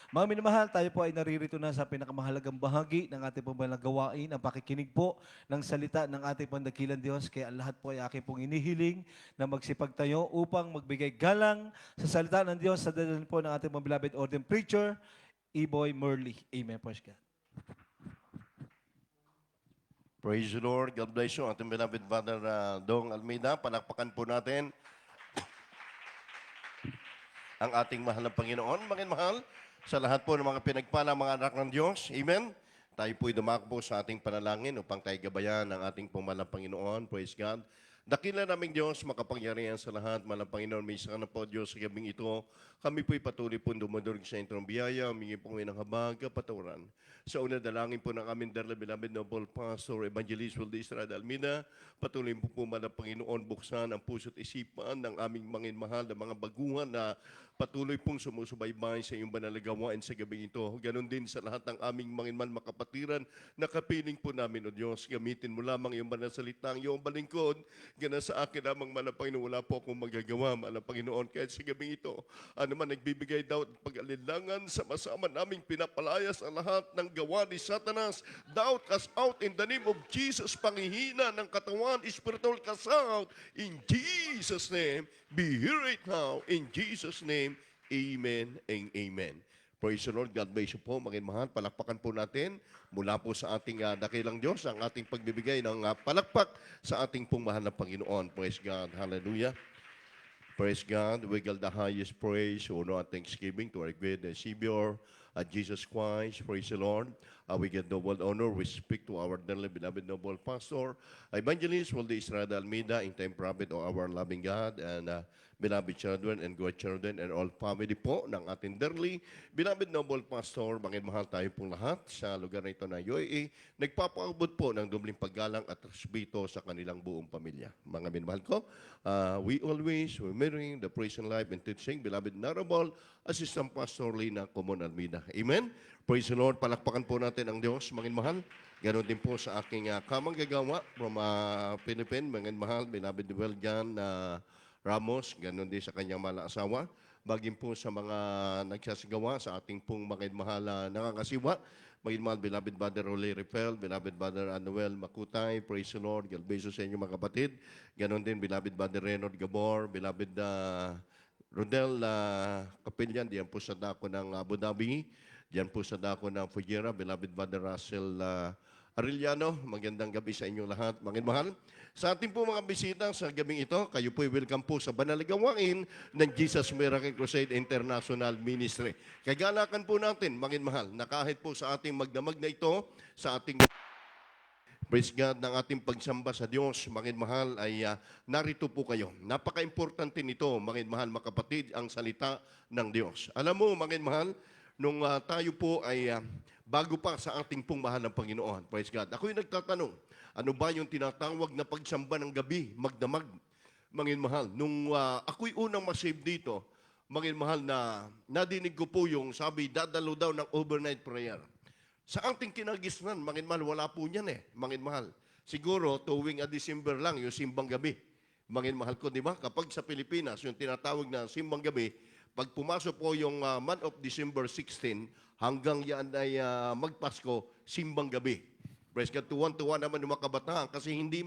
Mga minamahal, tayo po ay naririto na sa pinakamahalagang bahagi ng ating pong gawain, ang pakikinig po ng salita ng ating pandakilan Diyos. Kaya ang lahat po ay aking pong inihiling na magsipagtayo upang magbigay galang sa salita ng Diyos sa dalal po ng ating mga beloved ordained preacher, Iboy Merly. Amen. Praise God. Praise the Lord. God bless you. Ating beloved Father Dong Almeida, palakpakan po natin ang ating mahal na Panginoon. Mga mahal, sa lahat po ng mga pinagpala mga anak ng Diyos. Amen. Tayo po'y dumakbo sa ating panalangin upang tayo gabayan ng ating pumalang Panginoon. Praise God. Dakila naming Diyos, makapangyarihan sa lahat. Malang Panginoon, may isa ka na po Diyos sa gabing ito. Kami po'y patuloy po dumudurog sa inyong biyaya. Humingi po ng habag, kapaturan. Sa una, dalangin po ng aming darla, beloved noble pastor, evangelist Wilde Estrada Almeida. Patuloy po po malang Panginoon, buksan ang puso't isipan ng aming mahal na mga baguhan na patuloy pong sumusubaybay sa iyong banal na gawain sa gabi ito. Ganon din sa lahat ng aming manginman makapatiran na kapiling po namin, O Diyos. Gamitin mo lamang iyong banal salita, ang iyong balingkod. Gana sa akin lamang, Manang Panginoon, wala po akong magagawa, Manang Panginoon. Kaya sa gabi ito, ano man nagbibigay daw at pag-alinlangan, sama-sama naming pinapalayas ang lahat ng gawa ni Satanas. Doubt us out in the name of Jesus. Pangihina ng katawan, spiritual cast out. In Jesus' name, be here right now. In Jesus' name, amen and amen. Praise the Lord. God bless you po. Mahal, palakpakan po natin mula po sa ating dakilang Diyos ang ating pagbibigay ng palakpak sa ating pong mahal na Panginoon. Praise God. Hallelujah. Praise God. We give the highest praise, honor, and thanksgiving to our great Savior, Jesus Christ. Praise the Lord. We give double honor. We speak to our dearly beloved noble pastor, Evangelist Walde Estrada Almeida, in time prophet of our loving God and beloved children and godchildren and all family po ng ating dearly beloved noble pastor. Mahal tayo pong lahat sa lugar na ito na UAE. Nagpapaabot po ng dubling paggalang at respeto sa kanilang buong pamilya. Mga minamahal ko, we always remembering the praise and life and teaching, beloved Honorable Assistant Pastor Lina Comon Almeida. Amen. Praise the Lord. Palakpakan po natin ang Diyos, mga mahal. Ganon din po sa aking kamang gagawa from Philippines, mga mahal, beloved Welgan Ramos, ganon din sa kanyang mahal na asawa. Baging po sa mga nagsasagawa sa ating pong mga mahal na nakakasiwa. Maging mahal, beloved Brother Rolly Repel, beloved Brother Anuel Makutay, praise the Lord, God bless you sa inyo mga kapatid. Ganon din, beloved Brother Renard Gabor, beloved Rodel Kapilyan, diyan po sa dako ng Abu Dhabi, diyan po sa dako ng Fujairah, beloved Brother Russell Arellano, magandang gabi sa inyong lahat, mga mahal. Sa ating po mga bisita sa gabing ito, kayo po welcome po sa banal na gawain ng Jesus Miracle Crusade International Ministry. Kagalakan po natin, mga mahal, na kahit po sa ating magdamag na ito, sa ating praise God ng ating pagsamba sa Diyos, mga mahal, ay narito po kayo. Napaka-importante nito, mga mahal, makapatid, ang salita ng Diyos. Alam mo, mga mahal, nung tayo po ay bago pa sa ating pong mahal ng Panginoon, praise God, ako'y nagtatanong, ano ba yung tinatawag na pagsamba ng gabi, magdamag, mga mahal? Nung ako'y unang masave dito, mga mahal, na nadinig ko po yung sabi, dadalo daw ng overnight prayer. Sa ating kinagisnan, mga mahal, wala po niyan mga mahal. Siguro, tuwing December lang, yung simbang gabi. Mga mahal ko, di ba? Kapag sa Pilipinas, yung tinatawag na simbang gabi, pag pumasok po yung month of December 16, hanggang yan ay magpasko, simbang gabi. Praise God, tuwan-tuwa naman yung mga kabataan kasi hindi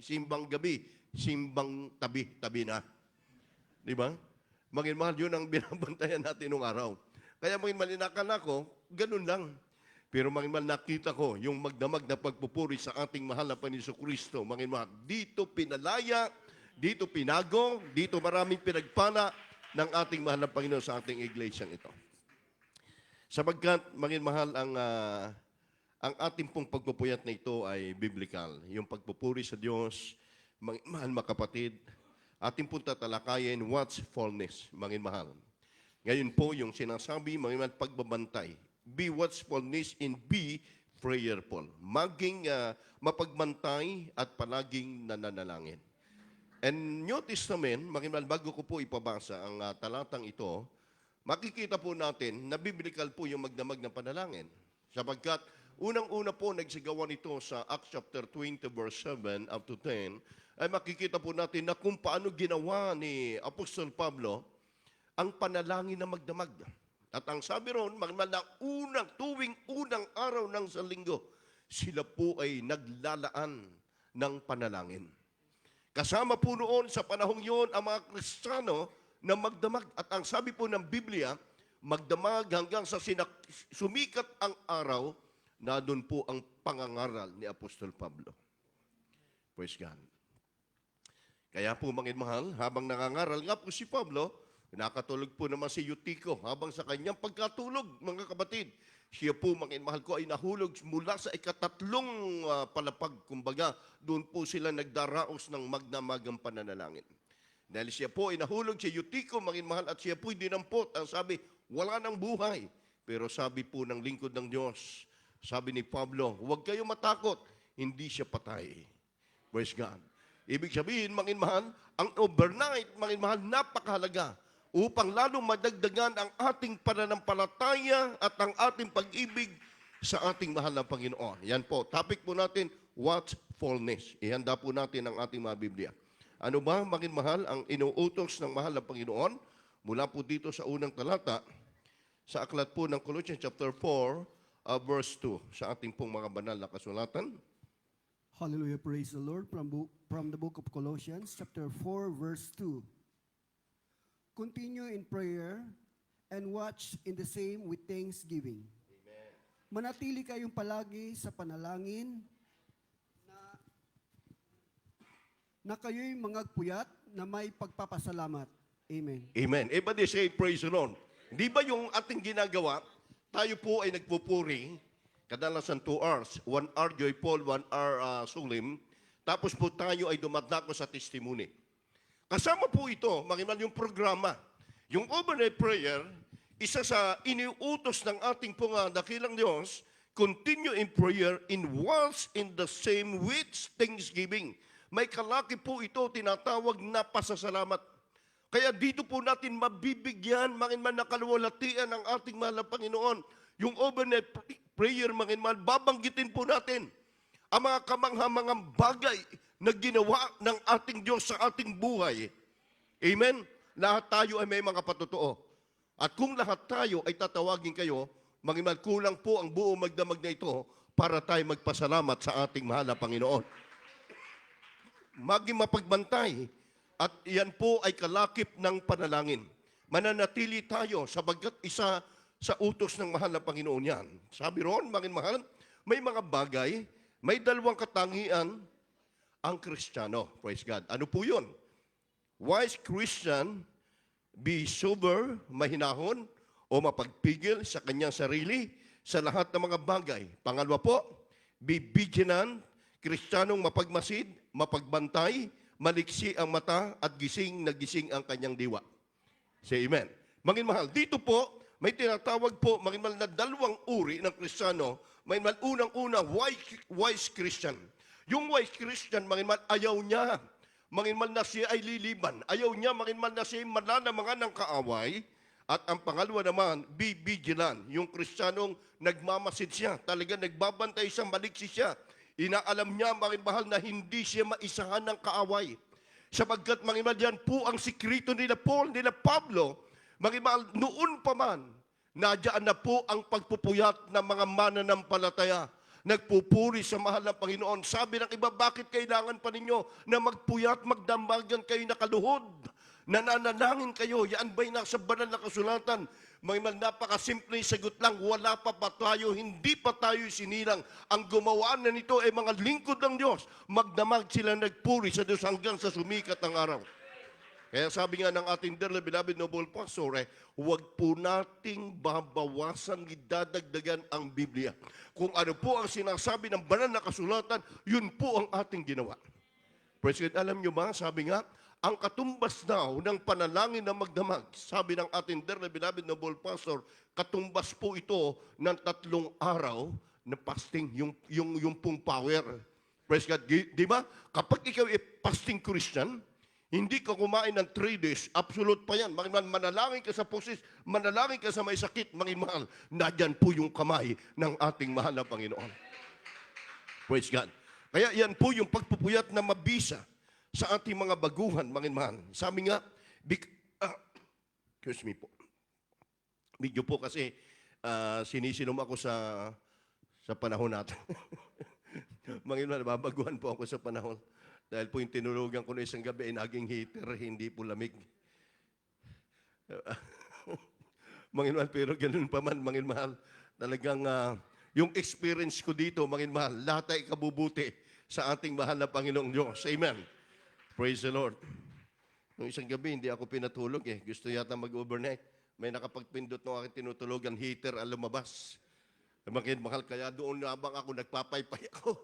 simbang gabi, simbang tabi na. Di ba? Mga mahal, yun ang binabantayan natin nung araw. Kaya mga malinakan ako, ganun lang. Pero mga mahal, nakita ko yung magdamag na pagpupuri sa ating mahal na Panginoon Kristo. Mga mahal, dito pinalaya, dito pinago, dito maraming pinagpala ng ating mahal na Panginoon sa ating iglesyang ito. Sapagkat, mga mahal, ang ating pong pagpupuyat na ito ay biblical. Yung pagpupuri sa Diyos, mga mahal, mga kapatid, ating pong tatalakayin, watchfulness, mga mahal. Ngayon po, yung sinasabi, mga mahal, pagbabantay. Be watchfulness and be prayerful. Maging mapagbantay at palaging nananalangin. And New Testament, mga mahal, bago ko po ipabasa ang talatang ito, makikita po natin na biblical po yung magdamag ng panalangin. Sapagkat unang-una po nagsigawa nito sa Acts chapter 20 verse 7 up to 10, ay makikita po natin na kung paano ginawa ni Apostol Pablo ang panalangin na magdamag. At ang sabi ron, tuwing unang araw ng Sanlinggo, sila po ay naglalaan ng panalangin. Kasama po noon sa panahong yon ang mga Kristiyano na magdamag. At ang sabi po ng Biblia, magdamag hanggang sa sumikat ang araw, na doon po ang pangangaral ni Apostol Pablo. Praise God. Kaya po, mga mahal, habang nangangaral nga po si Pablo, nakatulog po naman si Eutico. Habang sa kanyang pagkatulog, mga kapatid, siya po, mga mahal ko, ay nahulog mula sa ikatatlong palapag. Kumbaga, doon po sila nagdaraos ng magdamagang pananalangin. Dahil siya po ay nahulog si Eutico, mga mahal, at siya po ay dinampot. Ang sabi, wala nang buhay. Pero sabi po ng lingkod ng Diyos, sabi ni Pablo, huwag kayo matakot, hindi siya patay. Praise God. Ibig sabihin, mga mahal, ang overnight, mga mahal, napakahalaga upang lalong madagdagan ang ating pananampalataya at ang ating pag-ibig sa ating mahal na Panginoon. Yan po, topic po natin, watchfulness. Ihanda po natin ang ating mga Biblia. Ano ba, mga mahal, ang inuutos ng mahal na Panginoon? Mula po dito sa unang talata, sa aklat po ng Colossians chapter 4, verse 2, sa ating pong mga banal na kasulatan. Hallelujah, praise the Lord. From the book of Colossians, chapter 4, verse 2. Continue in prayer and watch in the same with thanksgiving. Amen. Manatili kayong palagi sa panalangin na kayo'y mangagpuyat na may pagpapasalamat. Amen. Amen. Everybody say, praise the Lord. Di ba yung ating ginagawa, tayo po ay nagpupuri, kadalasan 2 hours, 1 hour joyful, 1 hour sulim, tapos po tayo ay dumadako sa testimony. Kasama po ito, makiman yung programa. Yung overnight prayer, isa sa iniutos ng ating pong dakilang Diyos, continue in prayer in once in the same with thanksgiving. May kalaki po ito, tinatawag na pasasalamat. Kaya dito po natin mabibigyan, makiman na kaluwalhatian ng ating mahal na Panginoon. Yung overnight prayer, makiman, babanggitin po natin ang mga kamanghamangang bagay na ginawa ng ating Diyos sa ating buhay. Amen? Lahat tayo ay may mga patotoo. At kung lahat tayo ay tatawagin kayo, makiman, kulang po ang buong magdamag na ito para tayo magpasalamat sa ating mahal na Panginoon. Maging mapagbantay, at iyan po ay kalakip ng panalangin. Mananatili tayo sabagkat isa sa utos ng mahal na Panginoon yan. Sabi roon, mga mahal, may mga bagay, may dalawang katangian ang Kristiyano. Praise God. Ano po yun? Wise Christian, be sober, mahinahon, o mapagpigil sa kanyang sarili sa lahat ng mga bagay. Pangalawa po, be vigilant, Kristiyanong mapagmasid, mapagbantay, maliksi ang mata at gising na gising ang kanyang diwa. Say amen. Mga mahal, dito po, may tinatawag po, mga mahal, na dalawang uri ng Kristiyano. Mga mahal, unang-una, wise Christian. Yung wise Christian, mga mahal, ayaw niya, mga mahal, na siya ay liliban. Ayaw niya, mga mahal, na siya ay mananamangan ng kaaway. At ang pangalawa naman, be vigilant. Yung Kristiyanong nagmamasid siya, talaga nagbabantay siya, maliksi siya. Inaalam niya, mga mahal, na hindi siya maisahan ng kaaway. Sapagkat, mga mahal, yan po ang sikrito nila Paul, nila Pablo. Mga mahal, noon pa man, nadyan na po ang pagpupuyat ng mga mananampalataya. Nagpupuri sa mahal ng Panginoon. Sabi ng iba, bakit kailangan pa ninyo na magpuyat, magdambagan kayo nakaluhod? Nananalangin kayo, yan ba'y nasa banal na kasulatan? Mga napakasimpleng sagot lang, wala pa tayo, hindi pa tayo sinilang. Ang gumawa na nito ay mga lingkod ng Diyos. Magdamag sila nagpuri sa Diyos hanggang sa sumikat ng araw. Kaya sabi nga ng ating dearly beloved noble pastor, huwag po nating babawasan, idadagdagan ang Biblia. Kung ano po ang sinasabi ng banal na kasulatan, yun po ang ating ginawa. Praise God, alam nyo ba, sabi nga, ang katumbas daw ng panalangin na magdamag, sabi ng ating dearly beloved noble pastor, katumbas po ito ng 3 araw na fasting, yung pong power. Praise God, di ba? Kapag ikaw ay fasting Christian, hindi ka kumain ng 3 days, absolute pa yan. Manalangin ka sa pusis, manalangin ka sa may sakit, mahal, nadyan po yung kamay ng ating mahal na Panginoon. Praise God. Kaya yan po yung pagpupuyat na mabisa sa ating mga baguhan, mahal. Sabi nga, excuse me po. Medyo po kasi sinisinom ako sa panahon natin. Manginoon, nababaguhan po ako sa panahon. Dahil po yung tinulugan ko na isang gabi ay naging heater, hindi po lamig. Manginoon, pero ganun pa man, Manginoon mahal, talagang yung experience ko dito, Manginoon mahal, lahat ay kabubuti sa ating mahal na Panginoong Diyos. Amen. Praise the Lord. Nung isang gabi, hindi ako pinatulog eh. Gusto yata mag-overnight. May nakapagpindot ng aking tinutulugan, heater ang lumabas. Manginoon mahal, kaya doon habang ako nagpapaypay ako.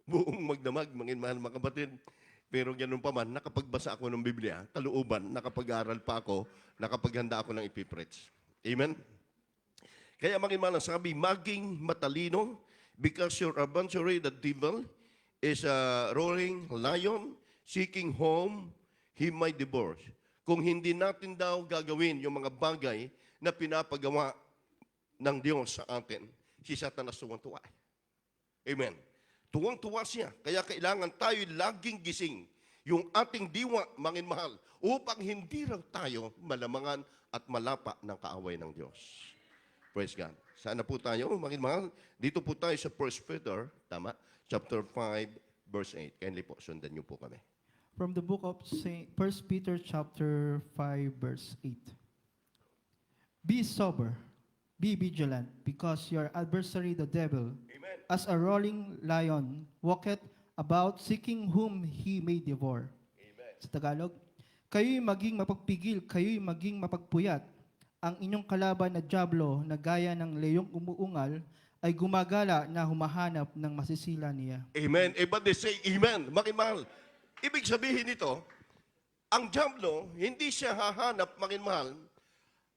Buong magdamag, Manginoon mahal mga kapatid. Pero ganun pa man, nakapagbasa ako ng Biblia, kalooban, nakapag-aral pa ako, nakapaghanda ako ng ipipreach. Amen? Kaya Manginoon mahal, sabi, maging matalino, because your adversary, the devil, is a roaring lion, seeking whom he might devour. Kung hindi natin daw gagawin yung mga bagay na pinapagawa ng Diyos sa atin, si Satanas tuwang-tuwa. Amen. Tuwang-tuwa siya. Kaya kailangan tayo laging gising yung ating diwa, Manginoon mahal, upang hindi raw tayo malamangan at malapa ng kaaway ng Diyos. Praise God. Sana po tayo, Manginoon mahal, dito po tayo sa 1 Peter, tama? Chapter 5, verse 8. Kindly po, sundan niyo po kami. From the book of 1 Peter chapter 5 verse 8. Be sober, be vigilant, because your adversary the devil, Amen. as a roaring lion, walketh about seeking whom he may devour. Amen. Sa Tagalog, kayo'y maging mapagpigil, kayo'y maging mapagpuyat. Ang inyong kalaban na dyablo na gaya ng leyong umuungal ay gumagala na humahanap ng masisila niya. Amen. Everybody say amen. Manginoon mahal. Ibig sabihin nito, ang diablo, hindi siya hahanap, Manginoon mahal,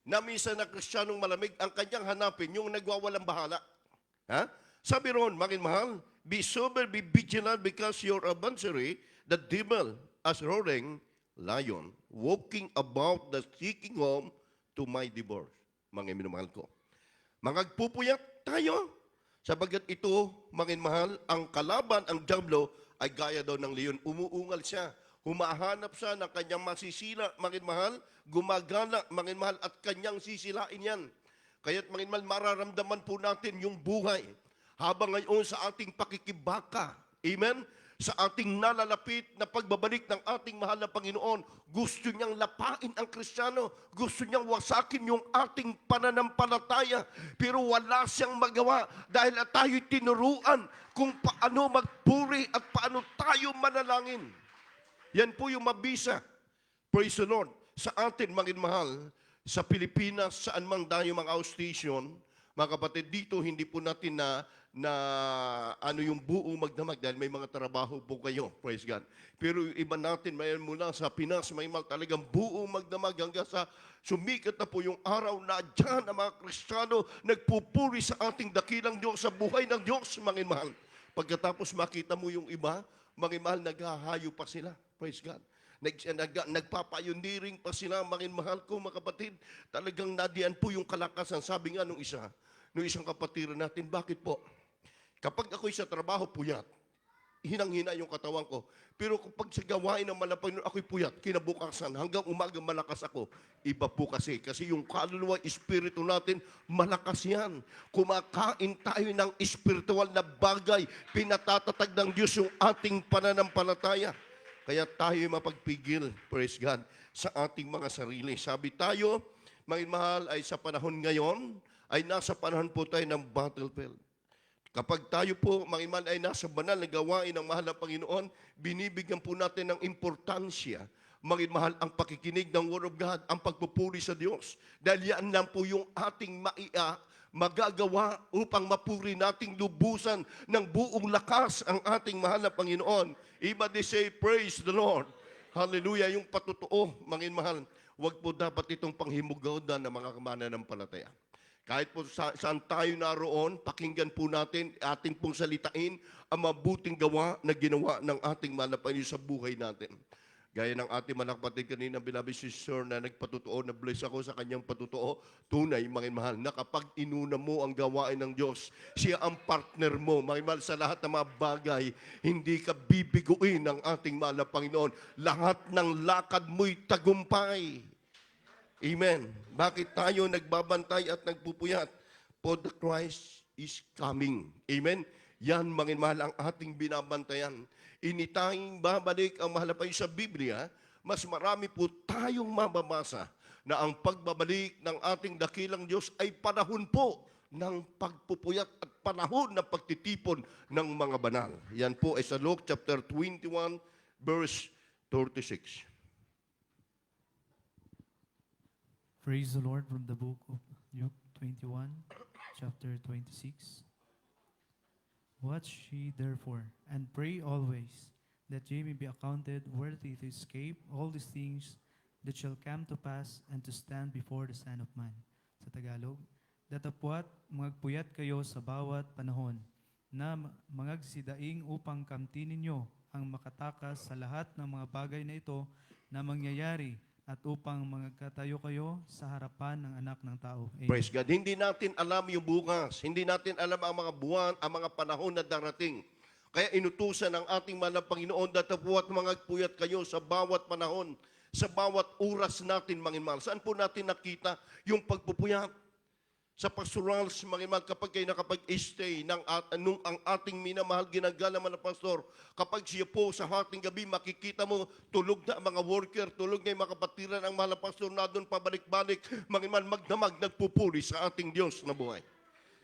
na minsan na Kristiyanong malamig, ang kanyang hanapin, yung nagwawalang bahala. Ha? Sabi ron, Manginoon mahal, be sober, be vigilant, because your adversary, the devil, as roaring lion, walking about the seeking home to my divorce. Mga minumahal ko. Mangagpupuyat tayo, sabagat ito, Manginoon mahal, ang kalaban, ang diablo, ay gaya daw ng leon. Umuungal siya. Humahanap siya ng kanyang masisila, Manginoon mahal, gumagala, Manginoon mahal, at kanyang sisilain yan. Kaya't, Manginoon mahal, mararamdaman po natin yung buhay. Habang ngayon sa ating pakikibaka, amen, sa ating nalalapit na pagbabalik ng ating mahal na Panginoon, gusto niyang lapain ang Kristiyano, gusto niyang wasakin yung ating pananampalataya, pero wala siyang magawa dahil tayo'y tinuruan kung paano magpuri at paano tayo manalangin. Yan po yung mabisa, praise the Lord, sa atin, Manginoon mahal, sa Pilipinas, saan mang tayo mga outstation, mga kapatid, dito hindi po natin na ano yung buo magdamag dahil may mga trabaho po kayo, praise God. Pero yung iba natin, may mula sa Pinas, may mal talagang buo magdamag hanggang sa sumikat na po yung araw na dyan ang mga Kristiyano nagpupuri sa ating dakilang Diyos, sa buhay ng Diyos, Manginoon mahal. Pagkatapos makita mo yung iba, Manginoon mahal, naghahayo pa sila, praise God. Nagpapayundiring pa sila, Manginoon mahal ko, mga kapatid. Talagang nadiyan po yung kalakasan. Sabi nga nung isang kapatiran natin, bakit po? Kapag ako'y sa trabaho, puyat. Hinang-hina yung katawan ko. Pero kapag sa gawain ng malapag, ako'y puyat, kinabukasan, hanggang umaga malakas ako. Iba po kasi yung kaluluwa, espiritu natin, malakas yan. Kumakain tayo ng espiritual na bagay, pinatatatag ng Diyos yung ating pananampalataya. Kaya tayo mapagpigil, praise God, sa ating mga sarili. Sabi tayo, Manginoon mahal, ay sa panahon ngayon, ay nasa panahon po tayo ng battlefield. Kapag tayo po, Manginoon mahal, ay nasa banal na gawain ng mahal na Panginoon, binibigyan po natin ng importansya, Manginoon mahal, ang pakikinig ng Word of God, ang pagpupuri sa Diyos. Dahil yan lang po yung ating magagawa upang mapuri nating lubusan ng buong lakas ang ating mahal na Panginoon. Iba they say, praise the Lord. Hallelujah, yung patutuo, Manginoon mahal, huwag po dapat itong panghimugawdan ng mga mananampalataya. Kahit po saan tayo naroon, pakinggan po natin, ating pong salitain ang mabuting gawa na ginawa ng ating mahal na Panginoon sa buhay natin. Gaya ng ating mga kapatid kanina, beloved sister, na nagpatutuo, na bless ako sa kanyang patutuo, tunay, Manginoon mahal, na kapag inuna mo ang gawain ng Diyos, siya ang partner mo, Manginoon mahal, sa lahat ng mga bagay, hindi ka bibiguin ng ating mahal na Panginoon. Lahat ng lakad mo'y tagumpay. Amen. Bakit tayo nagbabantay at nagpupuyat? For the Christ is coming. Amen. Yan, mga mahal, ang ating binabantayan. Initanging babalik ang mahal na payo sa Biblia, mas marami po tayong mababasa na ang pagbabalik ng ating dakilang Diyos ay panahon po ng pagpupuyat at panahon ng pagtitipon ng mga banal. Yan po ay sa Luke chapter 21, verse 36. Praise the Lord from the book of Luke 21, chapter 26. Watch ye therefore, and pray always, that ye may be accounted worthy to escape all these things that shall come to pass, and to stand before the Son of Man. Sa Tagalog, datapwat magpuyat kayo sa bawat panahon, na mangagsidaing upang kamtinin ninyo ang makatakas sa lahat ng mga bagay na ito na mangyayari, at upang magkatayo kayo sa harapan ng anak ng tao. Amen. Praise God. Hindi natin alam yung bukas. Hindi natin alam ang mga buwan, ang mga panahon na darating. Kaya inutusan ng ating mahal na Panginoon, datapuat mangagpuyat kayo sa bawat panahon, sa bawat oras natin, mga mahal. Saan po natin nakita yung pagpupuyat? Sa pastorals, mga mahal, kapag kayo nakapag-stay nung ang ating minamahal ginagalaman na pastor, kapag siya po sa hating gabi, makikita mo, tulog na ang mga worker, tulog na yung mga kapatiran ang mahal na pastor na doon pabalik-balik, mga mahal, magdamag, nagpupuli sa ating Diyos na buhay.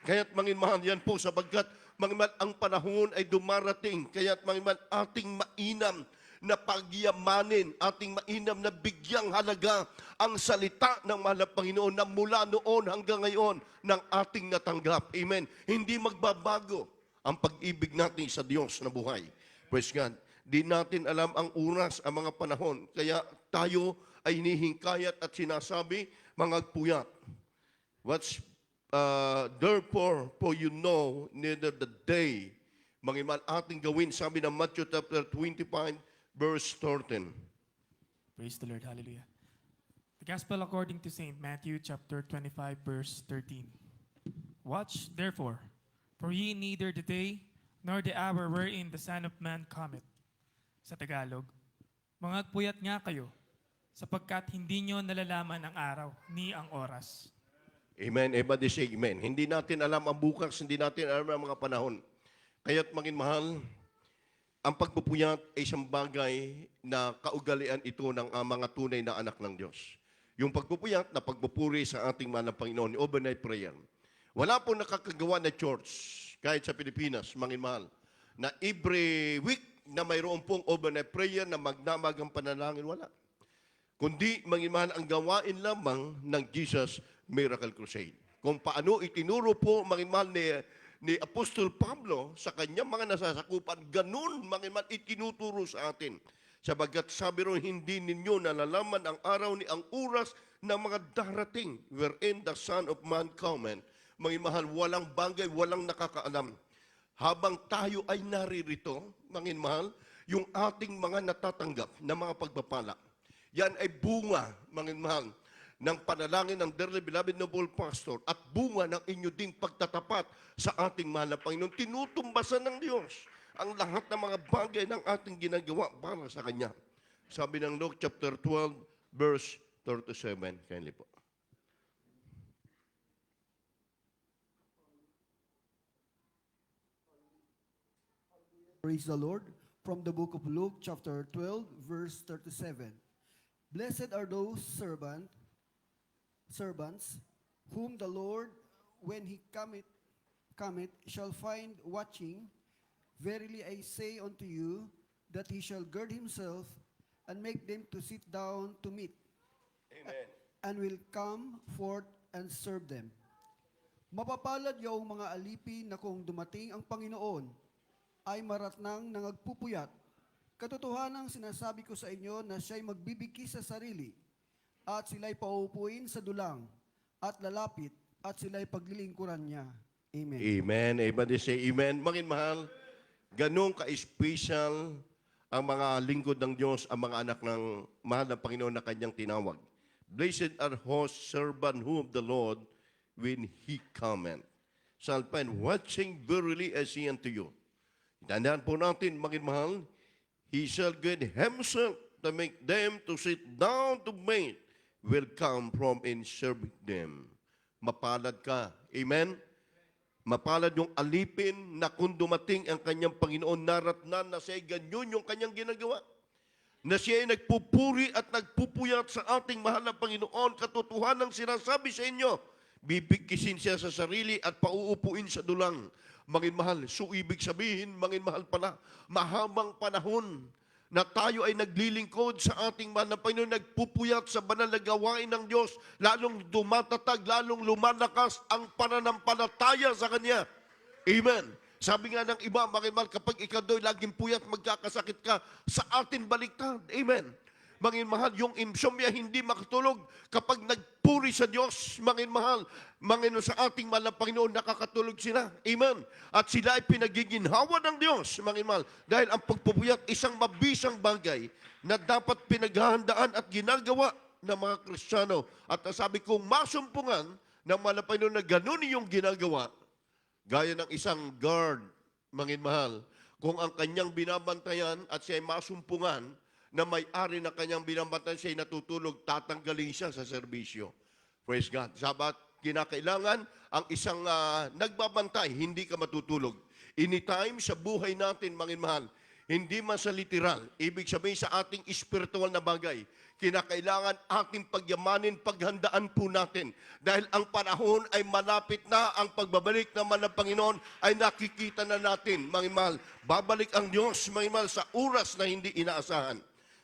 Kaya't mga mahal, yan po, sapagkat mga mahal, ang panahon ay dumarating, kaya't mga mahal, ating mainam na pagyamanin, ating mainam na bigyang halaga ang salita ng mahal na Panginoon na mula noon hanggang ngayon ng ating natanggap. Amen. Hindi magbabago ang pag-ibig natin sa Diyos na buhay. Praise God. Di natin alam ang oras, ang mga panahon. Kaya tayo ay hinihingkayat at sinasabi, mangagpuyat. Therefore, for you know, neither the day, mga iman ating gawin, sabi ng Matthew chapter 25, verse 13. Praise the Lord. Hallelujah. The Gospel according to St. Matthew chapter 25, verse 13. Watch, therefore, for ye neither the day nor the hour wherein the Son of Man cometh. Sa Tagalog, mangagpuyat nga kayo, sapagkat hindi nyo nalalaman ang araw ni ang oras. Amen. Everybody say amen. Hindi natin alam ang bukas, hindi natin alam ang mga panahon. Kaya't maging mahal, ang pagpupuyat ay isang bagay na kaugalian ito ng mga tunay na anak ng Diyos. Yung pagpupuyat na pagpupuri sa ating mahal na Panginoon, overnight prayer. Wala po nakakagawa na church, kahit sa Pilipinas, mga mahal, na every week na mayroon pong overnight prayer na magdamag ang panalangin, wala. Kundi, mga mahal, ang gawain lamang ng Jesus Miracle Crusade. Kung paano itinuro po, mga mahal, ni Apostol Pablo sa kanyang mga nasasakupan, ganun, mga mahal, itinuturo sa atin. Sabagat sabi ron, hindi ninyo nalalaman ang araw ni ang oras ng mga darating wherein the Son of Man cometh. Mga mahal, walang bagay, walang nakakaalam. Habang tayo ay naririto, mga mahal, yung ating mga natatanggap na mga pagpapala, yan ay bunga, mga mahal, ng panalangin ng dearly beloved noble pastor at bunga ng inyo ding pagtatapat sa ating mahal na Panginoon. Tinutumbasan ng Diyos ang lahat ng mga bagay ng ating ginagawa para sa Kanya. Sabi ng Luke chapter 12, verse 37. Kindly po. Praise the Lord. From the book of Luke, chapter 12, verse 37. Blessed are those servants whom the Lord, when he cometh, shall find watching. Verily I say unto you, that he shall gird himself and make them to sit down to meat. Amen. And will come forth and serve them. Mapapalad yung mga alipin na kung dumating ang Panginoon, ay maratnang nangagpupuyat. Katotohanang sinasabi ko sa inyo na siya'y magbibigki sa sarili, at sila'y paupuin sa dulang, at lalapit, at sila'y paglilingkuran niya. Amen. Amen. Everybody say amen. Mga mahal, ganun ka-special ang mga lingkod ng Diyos, ang mga anak ng mahal na Panginoon na kanyang tinawag. Blessed are those servant whom the Lord, when He cometh, shall find watching verily as He unto you. Tandaan po natin, mga mahal, He shall give Himself to make them to sit down to meat. will come from in serving them. Mapalad ka. Amen? Mapalad yung alipin na kung dumating ang kanyang Panginoon, naratnan na siya ganyan yung kanyang ginagawa. Na siya ay nagpupuri at nagpupuyat sa ating mahal na Panginoon, katotohanan sinasabi sa inyo, bibigkisin siya sa sarili at pauupuin sa dulang. Mangin mahal, so ibig sabihin, mangin mahal pala, mahabang panahon na tayo ay naglilingkod sa ating mahal na Panginoon, nagpupuyat sa banal na gawain ng Diyos, lalong dumatatag, lalong lumalakas ang pananampalataya sa Kanya. Amen. Sabi nga ng iba, mangin mahal, kapag ikaw do'y laging puyat, magkakasakit ka, sa atin baliktad. Amen. Mangin mahal, yung insomnia hindi makatulog kapag nagpuri sa Diyos, mangin mahal, mangin sa ating mahal na Panginoon, nakakatulog sila. Amen. At sila ay pinagiginhawa ng Diyos, mangin mahal, dahil ang pagpupuyat isang mabisang bagay na dapat pinaghahandaan at ginagawa ng mga Kristiyano. At sabi kong masumpungan ng mahal na Panginoon na ganun yung ginagawa, gaya ng isang guard, mangin mahal, kung ang kanyang binabantayan at siya ay masumpungan, na may-ari na kanyang binabantayan, siya ay natutulog, tatanggalin siya sa serbisyo. Praise God. Sabat, kinakailangan ang isang nagbabantay, hindi ka matutulog. Anytime sa buhay natin, mangin mahal, hindi man sa literal, ibig sabihin sa ating spiritual na bagay, kinakailangan ating pagyamanin, paghandaan po natin. Dahil ang panahon ay malapit na, ang pagbabalik naman ng Panginoon ay nakikita na natin, mangin mahal. Babalik ang Diyos, mangin mahal, sa oras na hindi inaasahan.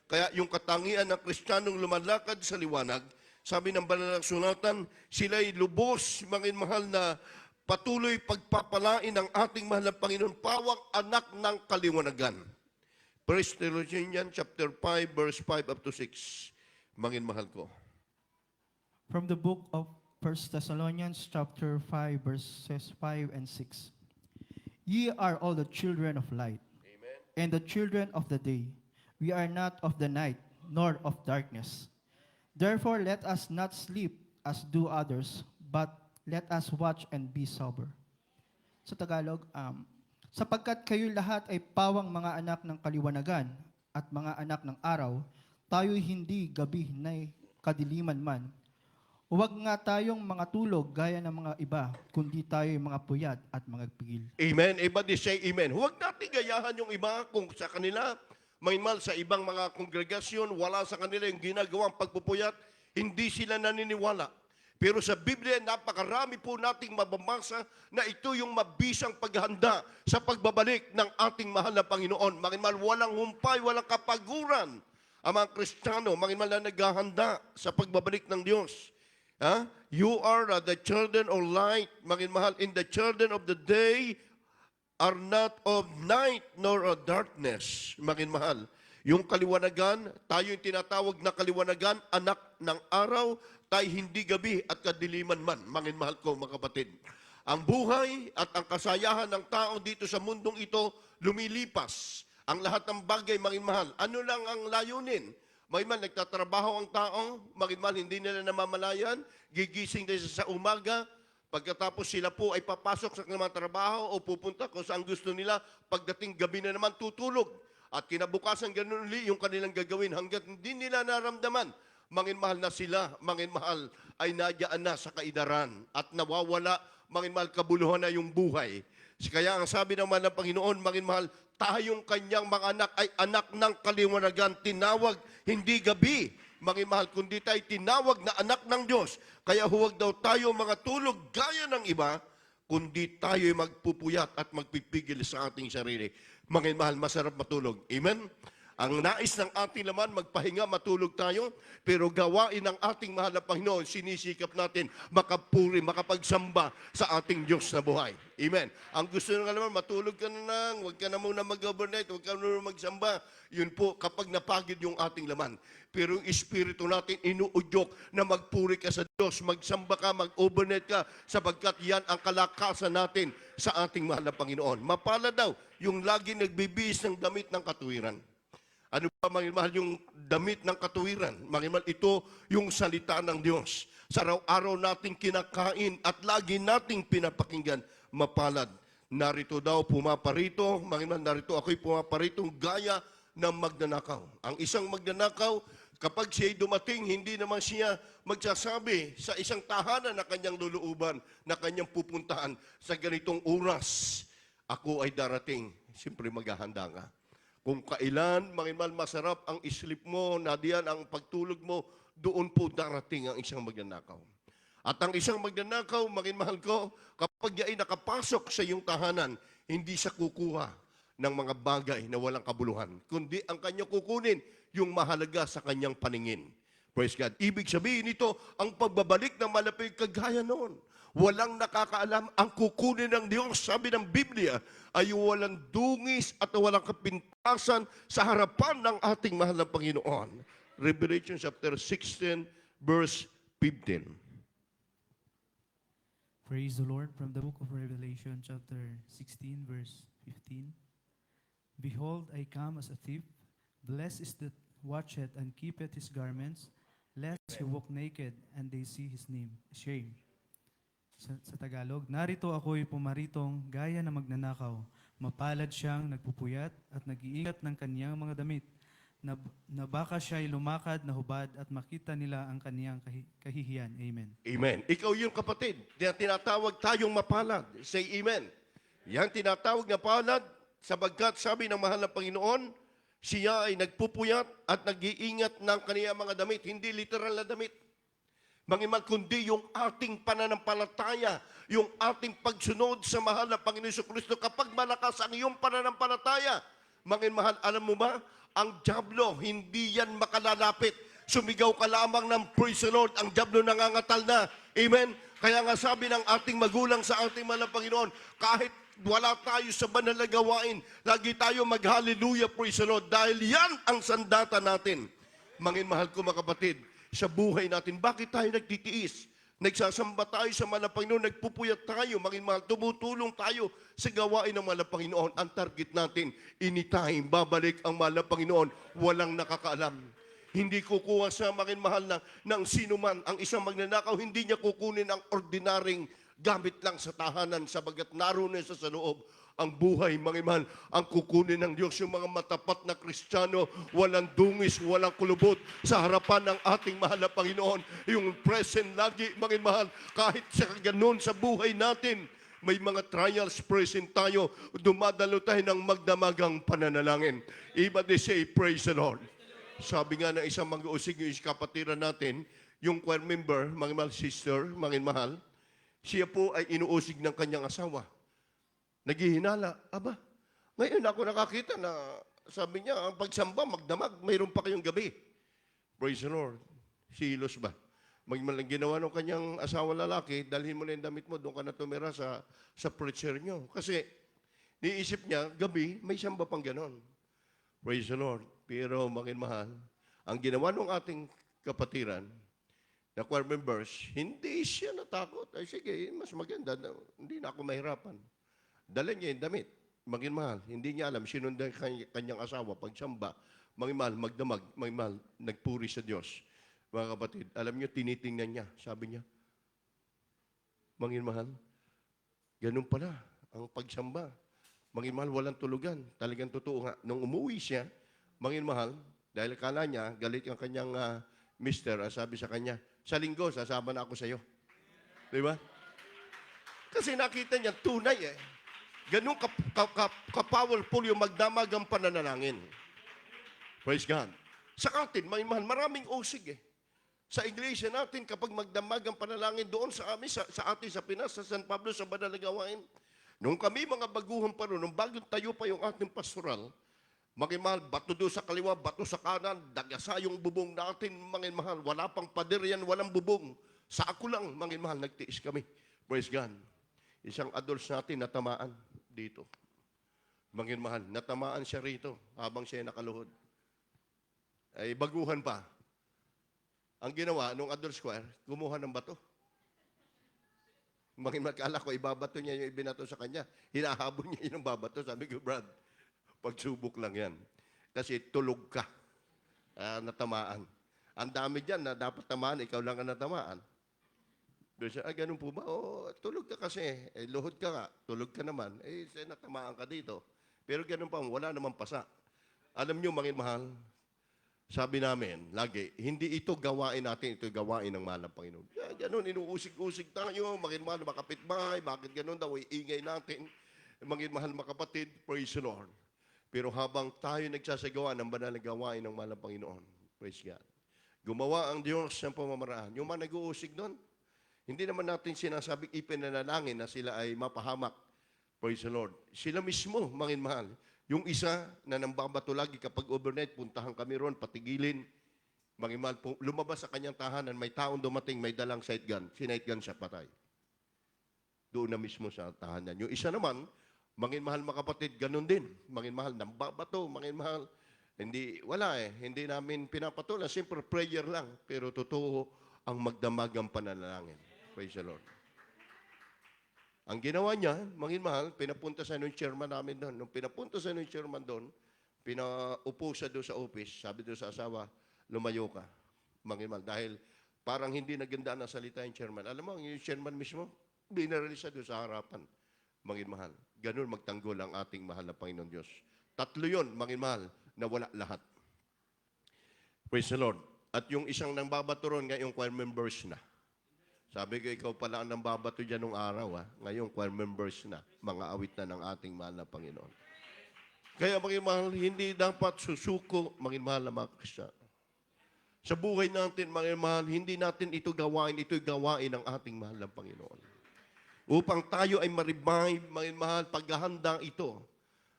Kaya yung katangian ng Kristiyanong lumalakad sa liwanag, sabi ng banal na sulatan, sila'y lubos, mangin mahal, na patuloy pagpapalain ng ating mahal na Panginoon, pawang anak ng kaliwanagan. 1 Thessalonians chapter 5, verse 5 up to 6. Mangin mahal ko. From the book of 1 Thessalonians chapter 5 verses 5 and 6. Ye are all the children of light, and the children of the day. We are not of the night, nor of darkness. Therefore let us not sleep as do others, but let us watch and be sober. Sa Tagalog, sapagkat kayo lahat ay pawang mga anak ng kaliwanagan at mga anak ng araw, tayo'y hindi gabi na kadiliman man. Huwag nga tayong mga tulog gaya ng mga iba, kundi tayo'y mga puyat at mga pigil. Amen. Everybody say amen. Huwag natin gayahan yung iba kung sa kanila, maymal sa ibang mga kongregasyon, wala sa kanila yung ginagawang pagpupuyat, hindi sila naniniwala. Pero sa Biblia, napakarami po nating mababasa na ito yung mabisang paghanda sa pagbabalik ng ating mahal na Panginoon. Makinmal, walang humpay, walang kapaguran ang mga Kristiyano, makinmal na naghahanda sa pagbabalik ng Diyos. You are the children of light, makinmahal, in the children of the day are not of night nor of darkness, makinmahal. Yung kaliwanagan, tayo yung tinatawag na kaliwanagan, anak ng araw, tayo hindi gabi at kadiliman man, makinmahal ko mga kapatid. Ang buhay at ang kasayahan ng tao dito sa mundong ito, lumilipas. Ang lahat ng bagay, makinmahal. Ano lang ang layunin? Makinmahal, nagtatrabaho ang tao, makinmahal, hindi nila namamalayan, gigising din sa umaga, pagkatapos sila po ay papasok sa kanilang trabaho o pupunta kung saan gusto nila, pagdating gabi na naman tutulog. At kinabukasan ganun ulit yung kanilang gagawin hanggat hindi nila naramdaman. Manginmahal na sila, manginmahal ay nagyaan na sa kaidaran at nawawala, manginmahal kabuluhan na yung buhay. Kaya ang sabi naman ng Panginoon, manginmahal, tayong kanyang mga anak ay anak ng kaliwanagan, tinawag hindi gabi, manginmahal, kundi tayo tinawag na anak ng Diyos. Kaya huwag daw tayo mga tulog gaya ng iba, kundi tayo magpupuyat at magpipigil sa ating sarili. Manginmahal, masarap matulog. Amen? Ang nais ng ating laman, magpahinga, matulog tayo, pero gawain ng ating mahal na Panginoon, sinisikap natin makapuri, makapagsamba sa ating Diyos na buhay. Amen. Ang gusto nyo naman, matulog ka na lang, huwag ka na muna mag-overnight, huwag ka na muna magsamba. Yun po, kapag napagid yung ating laman. Pero yung espiritu natin, inuudyok na magpuri ka sa Diyos, magsamba ka, mag-overnight ka, sapagkat yan ang kalakasan natin sa ating mahal na Panginoon. Mapala daw, yung lagi nagbibihis ng damit ng katuwiran. Ano ba, mahal, yung damit ng katuwiran? Mahal, ito yung salita ng Diyos. Sa araw-araw nating kinakain at lagi nating pinapakinggan, mapalad. Narito daw, pumaparito, mahal, narito ako'y pumaparito, gaya ng magnanakaw. Ang isang magnanakaw, Kapag siya'y dumating, hindi naman siya magsasabi sa isang tahanan na kanyang luluuban, na kanyang pupuntahan sa ganitong oras. Ako ay darating. Siyempre maghahanda ka. Kung kailan, mangimal masarap ang islip mo, nadiyan ang pagtulog mo, doon po darating ang isang magnanakaw. At ang isang magnanakaw, mahal ko, kapag ay nakapasok sa iyong tahanan, hindi siya kukuha ng mga bagay na walang kabuluhan, kundi ang kanya kukunin, yung mahalaga sa kanyang paningin. Praise God. Ibig sabihin nito, ang pagbabalik ng malapit kagaya noon. Walang nakakaalam ang kukunin ng Diyos. Sabi ng Biblia, ay walang dungis at walang kapintasan sa harapan ng ating mahal na Panginoon. Revelation chapter 16, verse 15. Praise the Lord. From the book of Revelation, chapter 16, verse 15. Behold, I come as a thief. Blessed is the watcheth and keepeth his garments, lest he walk naked and they see his name. Shame. Sa Tagalog, narito ako'y pumaritong gaya na magnanakaw. Mapalad siyang nagpupuyat at nag-iingat ng kaniyang mga damit, na baka siya'y lumakad na hubad at makita nila ang kaniyang kahihiyan. Amen. Amen. Ikaw yung kapatid na tinatawag tayong mapalad. Say amen. Yan tinatawag na palad sabagkat sabi ng mahal na Panginoon, siya ay nagpupuyat at nag-iingat ng kaniyang mga damit. Hindi literal na damit. Mangimal kundi yung ating pananampalataya, yung ating pagsunod sa mahal na Panginoon Kristo. Kapag malakas ang iyong pananampalataya, mahal, alam mo ba, ang dyablo, hindi yan makalalapit. Sumigaw ka lamang ng praise the Lord, ang dyablo nangangatal na. Amen? Kaya nga sabi ng ating magulang sa ating mahal na Panginoon, kahit wala tayo sa banal na gawain, lagi tayo mag-hallelujah, praise the Lord, dahil yan ang sandata natin. Mahal ko mga kapatid, sa buhay natin, bakit tayo nagtitiis? Nagsasamba tayo sa mahal na Panginoon, nagpupuyat tayo, mahal, tumutulong tayo sa gawain ng mahal na Panginoon. Ang target natin, anytime, babalik ang mahal na Panginoon, walang nakakaalam. Hindi kukuha sa mahal ng sino man. Ang isang magnanakaw, hindi niya kukunin ang ordinaryong gamit lang sa tahanan sabagat naroon na sa loob ang buhay, mahal, ang kukunin ng Diyos. Yung mga matapat na Kristiyano, walang dungis, walang kulubot sa harapan ng ating mahal na Panginoon. Yung present lagi, mahal, kahit sa ganoon sa buhay natin, may mga trials present tayo, dumadalo tayo ng magdamagang pananalangin. Iba they say, praise the Lord. Sabi nga ng isang mag-uusig, yung kapatiran natin, yung choir member, mahal sister, mahal, siya po ay inuusig ng kanyang asawa. Naghihinala, aba, ngayon ako nakakita na sabi niya, ang pagsamba, magdamag, mayroon pa kayong gabi. Praise the Lord. Silos ba? Magmalang ginawa ng kanyang asawa lalaki, dalhin mo na yung damit mo, doon ka na tumira sa preacher nyo. Kasi, niisip niya, gabi, may samba pang ganon. Praise the Lord. Pero, mahal, ang ginawa ng ating kapatiran, na choir members, hindi siya natakot. Ay, sige, mas maganda. Hindi na ako mahirapan. Dala niya yung damit. Mahal, hindi niya alam, sinundan kanyang asawa, pagsamba, mahal, magdamag, mahal, nagpuri sa Diyos. Mga kapatid, alam niyo, tinitingnan niya. Sabi niya, mahal, ganun pala ang pagsamba. Mahal, walang tulugan. Talagang totoo nga. Nung umuwi siya, mahal, dahil kala niya, galit yung kanyang mister, sabi sa kanya, sa linggo, sasama na ako sa iyo. Di ba? Kasi nakita niya, tunay eh. Ganun ka-powerful yung magdamag ang pananalangin. Praise God. Sa atin, mahal, maraming usig eh. Sa iglesia natin, kapag magdamag ang panalangin doon sa amin, sa atin sa Pinas, sa San Pablo, sa banal na gawain, nung kami mga baguhan pa ron, nung bagong tayo pa yung ating pastoral, mahal, bato doon sa kaliwa, bato sa kanan, dagasa yung bubong natin, mahal, wala pang pader yan, walang bubong. Sa ako lang, mahal, nagtiis kami. Praise God. Isang adults natin natamaan dito. Mahal, natamaan siya rito habang siya nakaluhod. Ay baguhan pa. Ang ginawa nung adult square, kumuha ng bato. Magkala ko, ibabato niya yung ibinato sa kanya. Hinahabol niya yung babato. Sabi ko, Brad, pagsubok lang yan. Kasi tulog ka. Natamaan. Ang dami dyan na dapat tamaan, ikaw lang ang natamaan. Siya, ganun po ba? Tulog ka kasi. Luhod ka nga. Tulog ka naman. Natamaan ka dito. Pero ganun pa, wala namang pasa. Alam nyo, mahal, Sabi namin, lagi, hindi ito gawain natin, ito gawain ng mahal na Panginoon. Kaya ganun, inuusig-usig tayo, maging mahal na makapitbahay, bakit ganun daw, ingay natin, maging mahal na kapatid, praise the Lord. Pero habang tayo nagsasagawa ng banal na gawain ng mahal na Panginoon, praise God, gumawa ang Diyos ng pamamaraan. Yung mga nag-uusig doon, hindi naman natin sinasabing ipinanalangin na sila ay mapahamak, praise the Lord. Sila mismo, mangin mahal. Yung isa na nambabato lagi kapag overnight, puntahan kami ron, patigilin. Mangimal, lumabas sa kanyang tahanan, may taong dumating, may dalang sight gun. Sinight gun siya, patay. Doon na mismo sa tahanan. Yung isa naman, mangin mahal mga kapatid, ganun din. Mangin mahal, nambabato, mangin mahal. Hindi, wala eh. Hindi namin pinapatulan. Siyempre, prayer lang. Pero totoo ang magdamagang pananalangin. Praise the Lord. Ang ginawa niya, mangin mahal, pinapunta sa nung chairman namin doon. Nung pinapunta sa nung chairman doon, pinaupo siya doon sa office, sabi doon sa asawa, lumayo ka, mangin mahal. Dahil parang hindi naganda na salita yung chairman. Alam mo, yung chairman mismo, binaril siya doon sa harapan, mangin mahal. Ganun magtanggol ang ating mahal na Panginoon Diyos. Tatlo yun, mangin mahal, na wala lahat. Praise the Lord. At yung isang nang babato ron, ngayong choir members na. Sabi ko, ikaw pala ang nambabato dyan nung araw. Ngayon, choir members na. Mga awit na ng ating mahal na Panginoon. Kaya, maging mahal, hindi dapat susuko, maging mahal na mga Kristiyano. Sa buhay natin, maging mahal, hindi natin ito gawain, ito'y gawain ng ating mahal na Panginoon. Upang tayo ay ma-revive, maging mahal, paghahanda ito.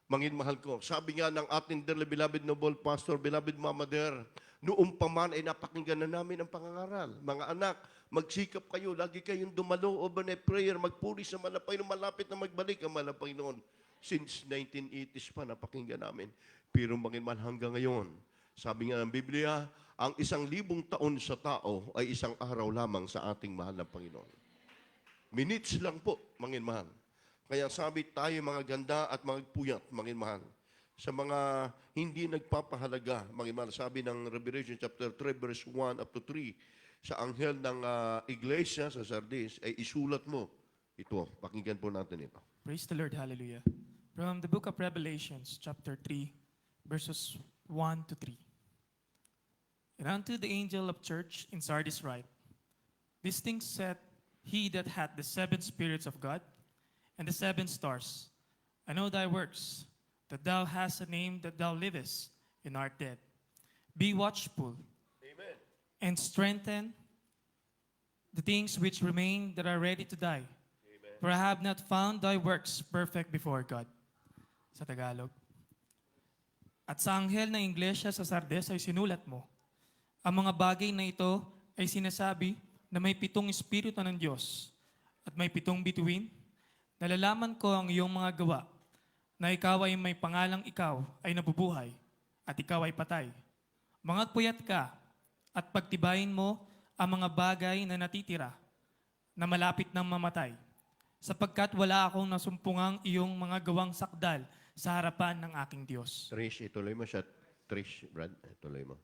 Maging mahal ko. Sabi nga ng ating dearly beloved noble pastor, beloved Mama Der, noong pa man ay napakinggan na namin ang pangangaral. Mga anak, magsikap kayo, lagi kayong dumalo, overnight prayer, magpuri sa malapay na malapit na magbalik ang malapay noon. Since 1980s pa, napakinggan namin. Pero mangin mahal hanggang ngayon, sabi nga ng Biblia, ang 1,000 taon sa tao ay isang araw lamang sa ating mahal na Panginoon. Minutes lang po, mangin mahal. Kaya sabi tayo mga ganda at mga puyat, mangin mahal. Sa mga hindi nagpapahalaga, mangin mahal, sabi ng Revelation chapter 3, verse 1 up to 3, sa anghel ng iglesia sa Sardis, ay isulat mo. Ito, pakinggan po natin ito. Praise the Lord, hallelujah. From the book of Revelations, chapter 3, verses 1 to 3. And unto the angel of church in Sardis write, these things said he that hath the 7 spirits of God, and the 7 stars. I know thy works, that thou hast a name that thou livest, and art dead. Be watchful, Amen. and strengthen the things which remain that are ready to die. Amen. For I have not found thy works perfect before God. Sa Tagalog. At sa anghel ng iglesia sa Sardes ay sinulat mo, ang mga bagay na ito ay sinasabi na may 7 espiritu ng Diyos at may 7 bituin. Nalalaman ko ang iyong mga gawa, na ikaw ay may pangalang ikaw ay nabubuhay at ikaw ay patay. Mangat puyat ka at pagtibayin mo ang mga bagay na natitira na malapit ng mamatay, sapagkat wala akong nasumpungang iyong mga gawang sakdal sa harapan ng aking Diyos. Trish, ituloy mo siya. Trish, Brad, ituloy mo.